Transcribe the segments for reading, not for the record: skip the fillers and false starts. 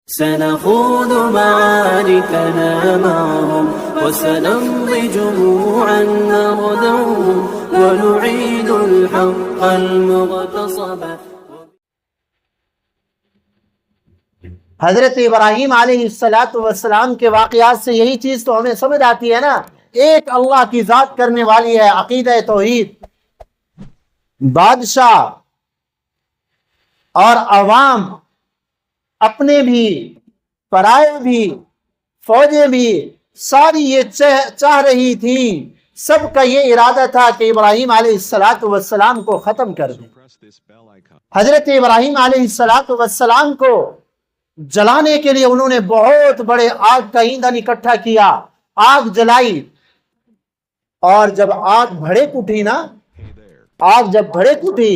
سنخوض معاركنا معهم وسنمضي جموعا نردوهم ونعيد الحق المغتصب. حضرت ابراہیم علیہ السلام کے واقعات سے یہی چیز تو ہمیں سمجھ آتی ہے نا. ایک اللہ کی ذات کرنے والی ہے عقیدہ توحید. بادشاہ اور عوام اپنے بھی پرائے بھی فوجیں بھی ساری یہ چاہ رہی تھی، سب کا یہ ارادہ تھا کہ ابراہیم علیہ السلام کو ختم کر دیں. حضرت ابراہیم علیہ السلام کو جلانے کے لیے انہوں نے بہت بڑے آگ کا ایندھن اکٹھا کیا، آگ جلائی، اور جب آگ بھڑک اٹھی نا، آگ جب بھڑک اٹھی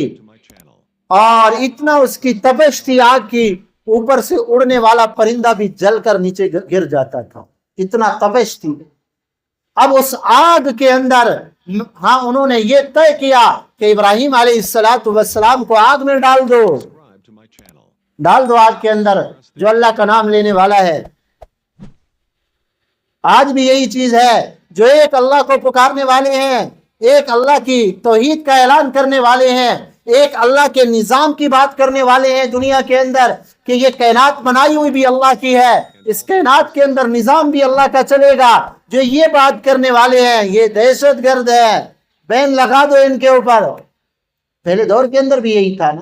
اور اتنا اس کی تپش تھی آگ کی، اوپر سے اڑنے والا پرندہ بھی جل کر نیچے گر جاتا تھا، اتنا تپش تھی. اب اس آگ کے اندر انہوں نے یہ طے کیا کہ ابراہیم علیہ السلام کو آگ میں ڈال دو آگ کے اندر، جو اللہ کا نام لینے والا ہے. آج بھی یہی چیز ہے، جو ایک اللہ کو پکارنے والے ہیں، ایک اللہ کی توحید کا اعلان کرنے والے ہیں، ایک اللہ کے نظام کی بات کرنے والے ہیں دنیا کے اندر، کہ یہ کائنات بنائی ہوئی بھی اللہ کی ہے، اس کائنات کے اندر نظام بھی اللہ کا چلے گا. جو یہ بات کرنے والے ہیں یہ دہشت گرد ہے، بین لگا دو ان کے اوپر. پہلے دور کے اندر بھی یہی تھا نا.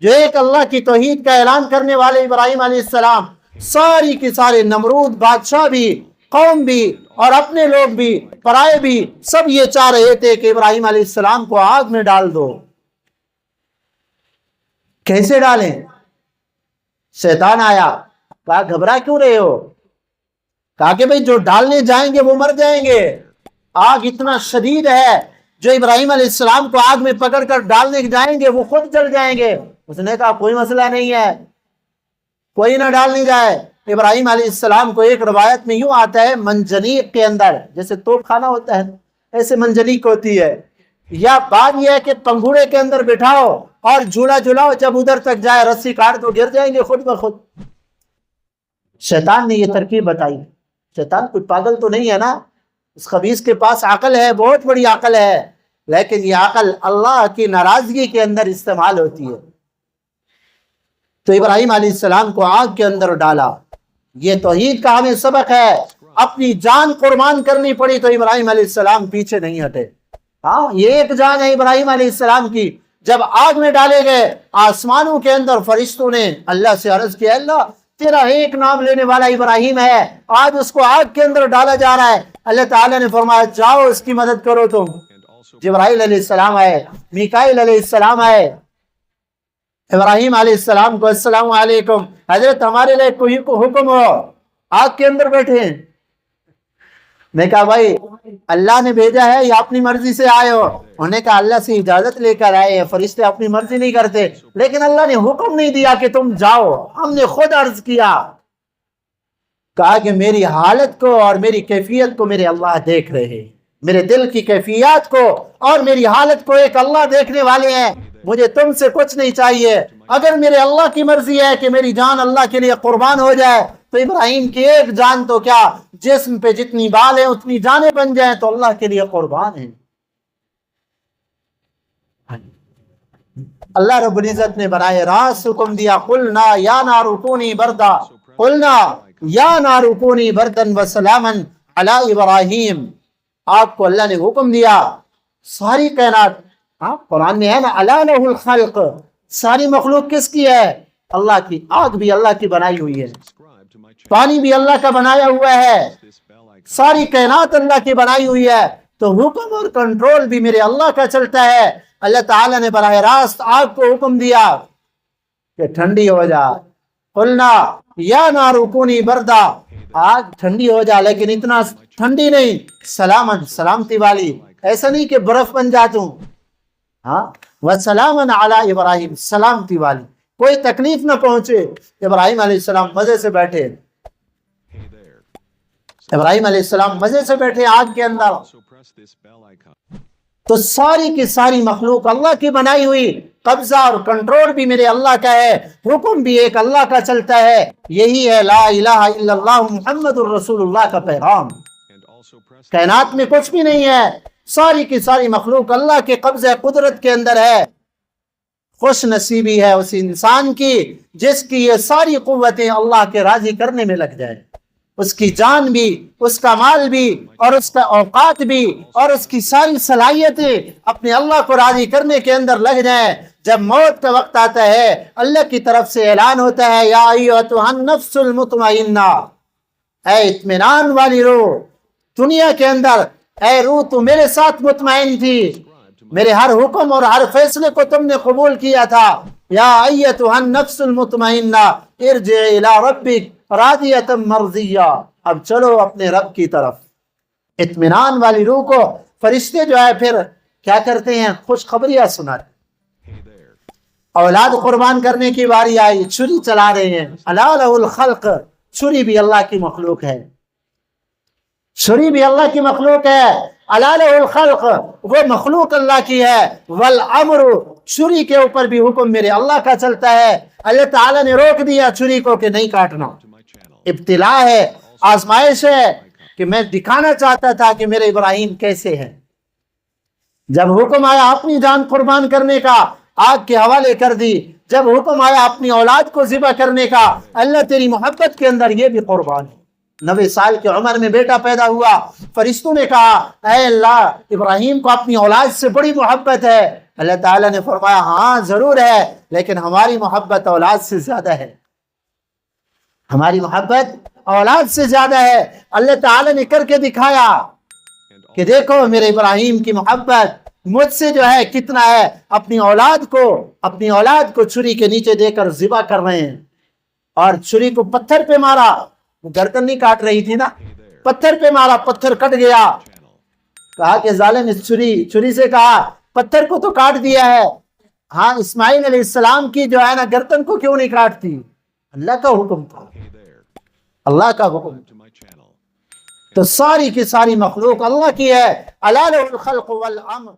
جو ایک اللہ کی توحید کا اعلان کرنے والے ابراہیم علیہ السلام، ساری کے سارے نمرود بادشاہ بھی، قوم بھی، اور اپنے لوگ بھی، پرائے بھی، سب یہ چاہ رہے تھے کہ ابراہیم علیہ السلام کو آگ میں ڈال دو. کیسے ڈالیں؟ شیطان آیا، کہا گھبرا کیوں رہے ہو؟ کہا کہ بھئی جو ڈالنے جائیں گے وہ مر جائیں گے. آگ اتنا شدید ہے، جو ابراہیم علیہ السلام کو آگ میں پکڑ کر ڈالنے جائیں گے وہ خود جل جائیں گے. اس نے کہا کوئی مسئلہ نہیں ہے، کوئی نہ ڈالنے جائے. ابراہیم علیہ السلام کو ایک روایت میں یوں آتا ہے، منجنیق کے اندر، جیسے توپ خانہ ہوتا ہے ایسے منجنیق ہوتی ہے، یا بات یہ ہے کہ پنگھوڑے کے اندر بٹھاؤ اور جھولا جھولاؤ، جب ادھر تک جائے رسی کاٹ تو گر جائیں گے خود بخود. شیطان نے یہ ترکیب بتائی. شیطان کوئی پاگل تو نہیں ہے نا، اس خبیث کے پاس عقل ہے، بہت بڑی عقل ہے، لیکن یہ عقل اللہ کی ناراضگی کے اندر استعمال ہوتی ہے. تو ابراہیم علیہ السلام کو آگ کے اندر ڈالا. یہ توحید کا ہمیں سبق ہے. اپنی جان قربان کرنی پڑی تو ابراہیم علیہ السلام پیچھے نہیں ہٹے. ہاں، یہ ایک جان ہے ابراہیم علیہ السلام کی. جب آگ میں ڈالے گئے، آسمانوں کے اندر فرشتوں نے اللہ سے عرض کیا، اللہ تیرا ایک نام لینے والا ابراہیم ہے، آج اس کو آگ کے اندر ڈالا جا رہا ہے. اللہ تعالیٰ نے فرمایا جاؤ اس کی مدد کرو. تم جبرائیل علیہ السلام آئے، میکائیل علیہ السلام آئے، ابراہیم علیہ السلام کو السلام علیکم، حضرت ہمارے لیے کوئی حکم ہو، آگ کے اندر بیٹھے ہیں. میں کہا بھائی اللہ نے بھیجا ہے یا اپنی مرضی سے آئے ہو؟ انہوں نے کہا اللہ سے اجازت لے کر آئے ہیں، فرشتے اپنی مرضی نہیں کرتے، لیکن اللہ نے حکم نہیں دیا کہ تم جاؤ، ہم نے خود عرض کیا. کہا کہ میری حالت کو اور میری کیفیت کو میرے اللہ دیکھ رہے ہیں، میرے دل کی کیفیات کو اور میری حالت کو ایک اللہ دیکھنے والے ہیں. مجھے تم سے کچھ نہیں چاہیے. اگر میرے اللہ کی مرضی ہے کہ میری جان اللہ کے لیے قربان ہو جائے تو ابراہیم کی ایک جان تو کیا، جسم پہ جتنی بال ہیں اتنی جانیں بن جائیں تو اللہ کے لیے قربان ہیں. اللہ رب العزت نے براہ راست حکم دیا، قلنا یا نار کونی بردا، قلنا یا نار کونی بردن وسلاما علی ابراہیم. آپ کو اللہ نے حکم دیا، ساری کائنات، قرآن میں ہے نا، الا لہ الخلق، ساری مخلوق کس کی ہے؟ اللہ کی. آگ بھی اللہ کی بنائی ہوئی ہے، پانی بھی اللہ کا بنایا ہوا ہے، ساری کائنات اللہ کی بنائی ہوئی ہے. تو حکم اور کنٹرول بھی میرے اللہ کا چلتا ہے. اللہ تعالیٰ نے براہ راست آگ کو حکم دیا کہ ٹھنڈی ہو جا. قلنا یا نار کونی بردا، آگ ٹھنڈی ہو جا، لیکن اتنا ٹھنڈی نہیں، سلامن، سلامتی والی. ایسا نہیں کہ برف بن جاتوں. ہاں، وَسَلَامًا عَلَىٰ ابراہیم، سلامتی والی، کوئی تکلیف نہ پہنچے. ابراہیم علیہ السلام مزے سے بیٹھے، ابراہیم علیہ السلام مزے سے بیٹھے آگ کے اندر. تو ساری کی ساری مخلوق اللہ کی بنائی ہوئی، قبضہ اور کنٹرول بھی میرے اللہ کا ہے، حکم بھی ایک اللہ کا چلتا ہے۔ یہی ہے لا الہ الا اللہ محمد الرسول اللہ کا پیغام۔ کائنات میں کچھ بھی نہیں ہے، ساری کی ساری مخلوق اللہ کے قبضہ قدرت کے اندر ہے۔ خوش نصیبی ہے اس انسان کی جس کی یہ ساری قوتیں اللہ کے راضی کرنے میں لگ جائیں، اس کی جان بھی، اس کا مال بھی، اور اس کا اوقات بھی، اور اس کی ساری صلاحیتیں اپنے اللہ کو راضی کرنے کے اندر لگ جائیں۔ جب موت کا وقت آتا ہے، اللہ کی طرف سے اعلان ہوتا ہے یا ایھا النفس المطمئنہ، اے اطمینان والی روح، دنیا کے اندر اے روح تو میرے ساتھ مطمئن تھی، میرے ہر حکم اور ہر فیصلے کو تم نے قبول کیا تھا۔ یا ایھا النفس المطمئنہ ارجعی الی ربک راضیۃ مرضیہ، اب چلو اپنے رب کی طرف۔ اطمینان والی روح کو فرشتے جو ہے پھر کیا کرتے ہیں؟ خوشخبریاں سناتے۔ اولاد قربان کرنے کی باری آئی، چھری چلا رہے ہیں، الا لہ الخلق، چھری بھی اللہ کی مخلوق ہے، چھری بھی اللہ کی مخلوق ہے، الا لہ الخلق، وہ مخلوق اللہ کی ہے، والامر، چھری کے اوپر بھی حکم میرے اللہ کا چلتا ہے۔ اللہ تعالیٰ نے روک دیا چھری کو کہ نہیں کاٹنا، ابتلا ہے، آزمائش ہے، کہ میں دکھانا چاہتا تھا کہ میرے ابراہیم کیسے ہیں۔ جب حکم آیا اپنی جان قربان کرنے کا، آگ کے حوالے کر دی۔ جب حکم آیا اپنی اولاد کو ذبح کرنے کا، اللہ تیری محبت کے اندر یہ بھی قربان ہے۔ 90 سال کی عمر میں بیٹا پیدا ہوا، فرشتوں نے کہا اے اللہ، ابراہیم کو اپنی اولاد سے بڑی محبت ہے۔ اللہ تعالیٰ نے فرمایا ہاں ضرور ہے، لیکن ہماری محبت اولاد سے زیادہ ہے، ہماری محبت اولاد سے زیادہ ہے۔ اللہ تعالیٰ نے کر کے دکھایا کہ دیکھو میرے ابراہیم کی محبت مجھ سے جو ہے کتنا ہے، اپنی اولاد کو چھری کے نیچے دے کر ذبح کر رہے ہیں، اور چھری کو پتھر پہ مارا، گردن نہیں کاٹ رہی تھی نا، پتھر پہ مارا، پتھر کٹ گیا۔ کہا کہ ظالم، اس چھری سے کہا پتھر کو تو کاٹ دیا ہے، ہاں اسماعیل علیہ السلام کی جو ہے نا گردن کو کیوں نہیں کاٹتی؟ اللہ کا حکم تھا، اللہ کا حکم۔ تو ساری کی ساری مخلوق اللہ کی ہے، الا لہ الخلق والامر۔